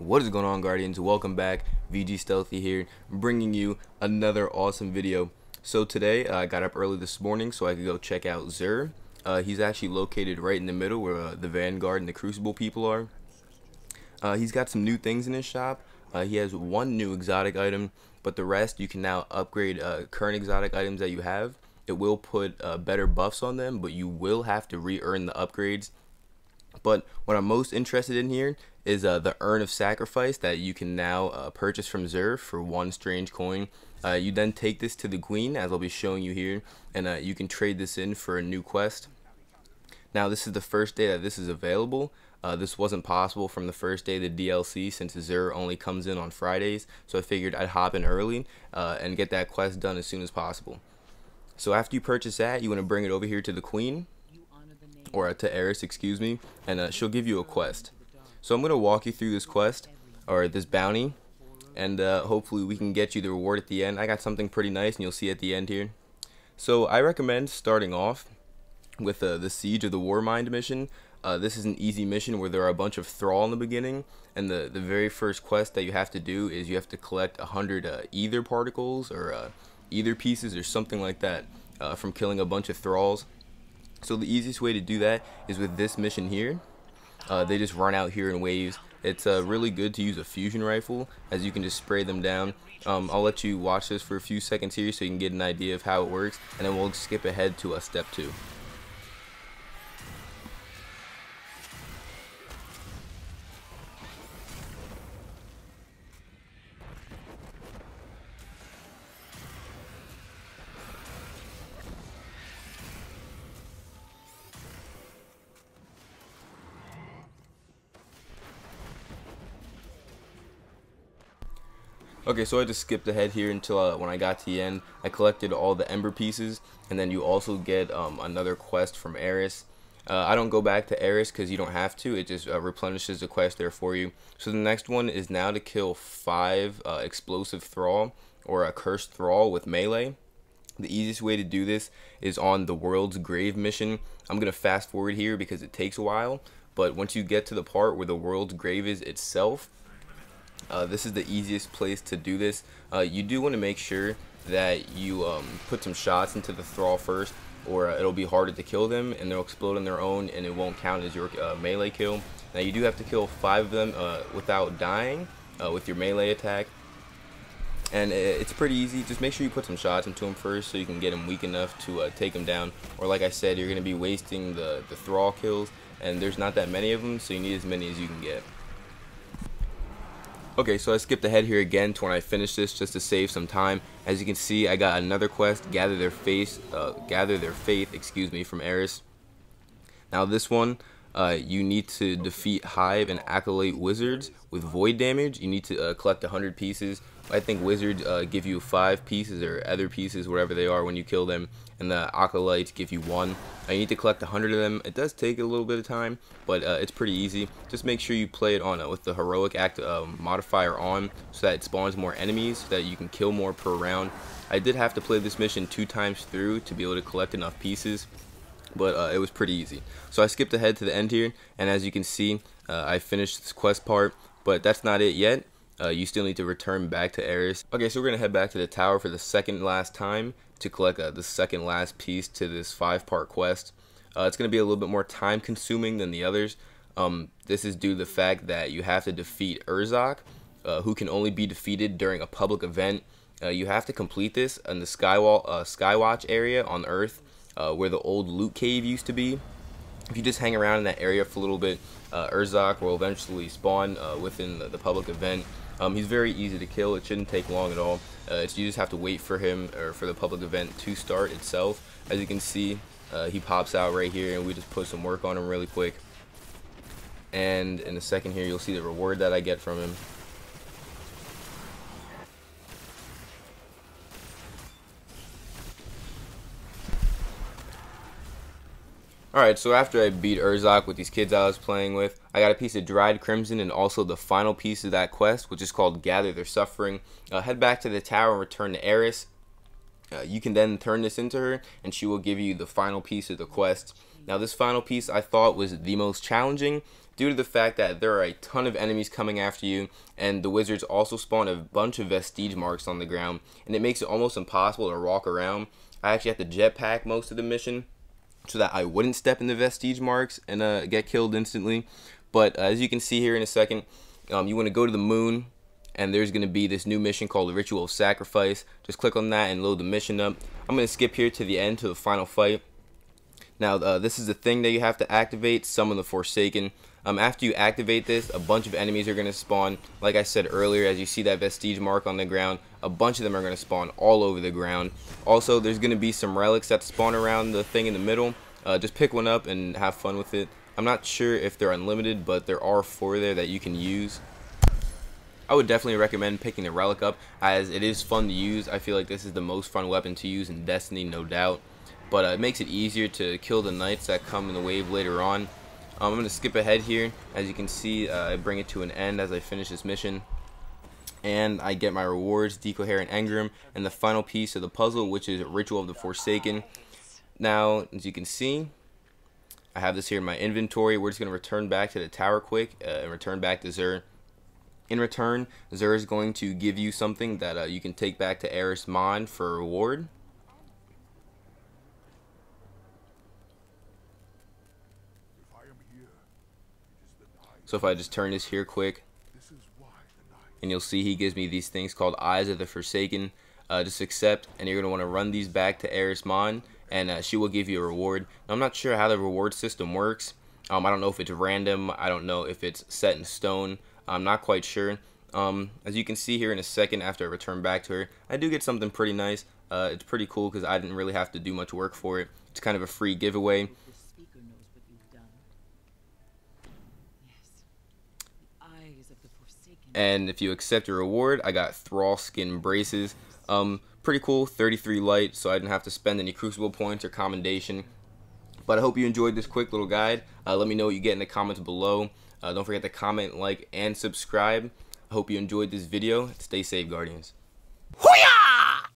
What is going on, Guardians? Welcome back. VG Stealthy here, bringing you another awesome video. So today I got up early this morning so I could go check out Zur. He's actually located right in the middle where the Vanguard and the Crucible people are. He's got some new things in his shop. He has one new exotic item, but the rest you can now upgrade current exotic items that you have. It will put better buffs on them, but you will have to re-earn the upgrades. But what I'm most interested in here is the Urn of Sacrifice that you can now purchase from Zur for one strange coin. You then take this to the Queen, as I'll be showing you here, and you can trade this in for a new quest. Now this is the first day that this is available. This wasn't possible from the first day of the DLC since Zur only comes in on Fridays, so I figured I'd hop in early and get that quest done as soon as possible. So after you purchase that, you want to bring it over here to the Queen, or to Eris, excuse me, and she'll give you a quest. So I'm going to walk you through this quest, or this bounty, and hopefully we can get you the reward at the end. I got something pretty nice, and you'll see at the end here. So I recommend starting off with the Siege of the Warmind mission. This is an easy mission where there are a bunch of thrall in the beginning, and the very first quest that you have to do is you have to collect 100 ether particles, or ether pieces, or something like that, from killing a bunch of thralls. So the easiest way to do that is with this mission here. They just run out here in waves. It's really good to use a fusion rifle, as you can just spray them down. I'll let you watch this for a few seconds here so you can get an idea of how it works, and then we'll skip ahead to step 2. Okay, so I just skipped ahead here until when I got to the end. I collected all the ember pieces, and then you also get another quest from Eris. I don't go back to Eris because you don't have to. It just replenishes the quest there for you. So the next one is now to kill 5 explosive thrall, or a cursed thrall with melee. The easiest way to do this is on the World's Grave mission. I'm going to fast forward here because it takes a while, but once you get to the part where the World's Grave is itself, this is the easiest place to do this. You do want to make sure that you put some shots into the thrall first, or it'll be harder to kill them and they'll explode on their own and it won't count as your melee kill. Now you do have to kill 5 of them without dying with your melee attack, and it's pretty easy. Just make sure you put some shots into them first so you can get them weak enough to take them down, or like I said, you're going to be wasting the thrall kills, and there's not that many of them, so you need as many as you can get. Okay, so I skipped ahead here again to when I finished this just to save some time. As you can see, I got another quest, gather their faith, excuse me, from Eris. Now this one, you need to defeat Hive and Acolyte wizards with void damage. You need to collect 100 pieces. I think wizards give you 5 pieces, or other pieces, whatever they are, when you kill them, and the acolytes give you 1. You need to collect 100 of them. It does take a little bit of time, but it's pretty easy. Just make sure you play it on with the heroic act modifier on, so that it spawns more enemies, so that you can kill more per round. I did have to play this mission 2 times through to be able to collect enough pieces, but it was pretty easy. So I skipped ahead to the end here, and as you can see, I finished this quest part, but that's not it yet. You still need to return back to Eris. Okay, so we're going to head back to the tower for the second last time to collect the second last piece to this 5-part quest. It's going to be a little bit more time consuming than the others. This is due to the fact that you have to defeat Urzac, who can only be defeated during a public event. You have to complete this in the Skywatch area on Earth, where the old loot cave used to be. If you just hang around in that area for a little bit, Urzac will eventually spawn within the public event. He's very easy to kill. It shouldn't take long at all. You just have to wait for him, or for the public event to start itself. As you can see, he pops out right here, and we just put some work on him really quick. And in a second here, you'll see the reward that I get from him. Alright, so after I beat Urzac with these kids I was playing with, I got a piece of dried crimson and also the final piece of that quest, which is called Gather Their Suffering. Head back to the tower and return to Eris. You can then turn this into her, and she will give you the final piece of the quest. Now this final piece I thought was the most challenging, due to the fact that there are a ton of enemies coming after you, and the wizards also spawn a bunch of vestige marks on the ground, and it makes it almost impossible to walk around. I actually had to jetpack most of the mission so that I wouldn't step in the vestige marks and get killed instantly. But as you can see here in a second, you want to go to the moon, and there's going to be this new mission called the Urn Of Sacrifice. Just click on that and load the mission up. I'm going to skip here to the end, to the final fight. Now this is the thing that you have to activate, Summon the Forsaken. After you activate this, a bunch of enemies are going to spawn. Like I said earlier, as you see that vestige mark on the ground, a bunch of them are going to spawn all over the ground. Also, there's going to be some relics that spawn around the thing in the middle. Just pick one up and have fun with it. I'm not sure if they're unlimited, but there are 4 there that you can use. I would definitely recommend picking the relic up, as it is fun to use. I feel like this is the most fun weapon to use in Destiny, no doubt. But it makes it easier to kill the knights that come in the wave later on. I'm going to skip ahead here. As you can see, I bring it to an end as I finish this mission. And I get my rewards, Decoherent Engram, and the final piece of the puzzle, which is Ritual of the Forsaken. Now, as you can see, I have this here in my inventory. We're just going to return back to the tower quick and return back to Zur. In return, Zur is going to give you something that you can take back to Eris Mon for a reward. So if I just turn this here quick, and you'll see he gives me these things called Eyes of the Forsaken. Just accept, and you're going to want to run these back to Eris Mon, and she will give you a reward. Now, I'm not sure how the reward system works. I don't know if it's random. I don't know if it's set in stone. I'm not quite sure. As you can see here in a second, after I return back to her, I do get something pretty nice. It's pretty cool because I didn't really have to do much work for it. It's kind of a free giveaway. And if you accept your reward, I got Thrall Skin Braces. Pretty cool, 33 light, so I didn't have to spend any Crucible points or Commendation. But I hope you enjoyed this quick little guide. Let me know what you get in the comments below. Don't forget to comment, like, and subscribe. I hope you enjoyed this video. Stay safe, Guardians. Hoo-yah!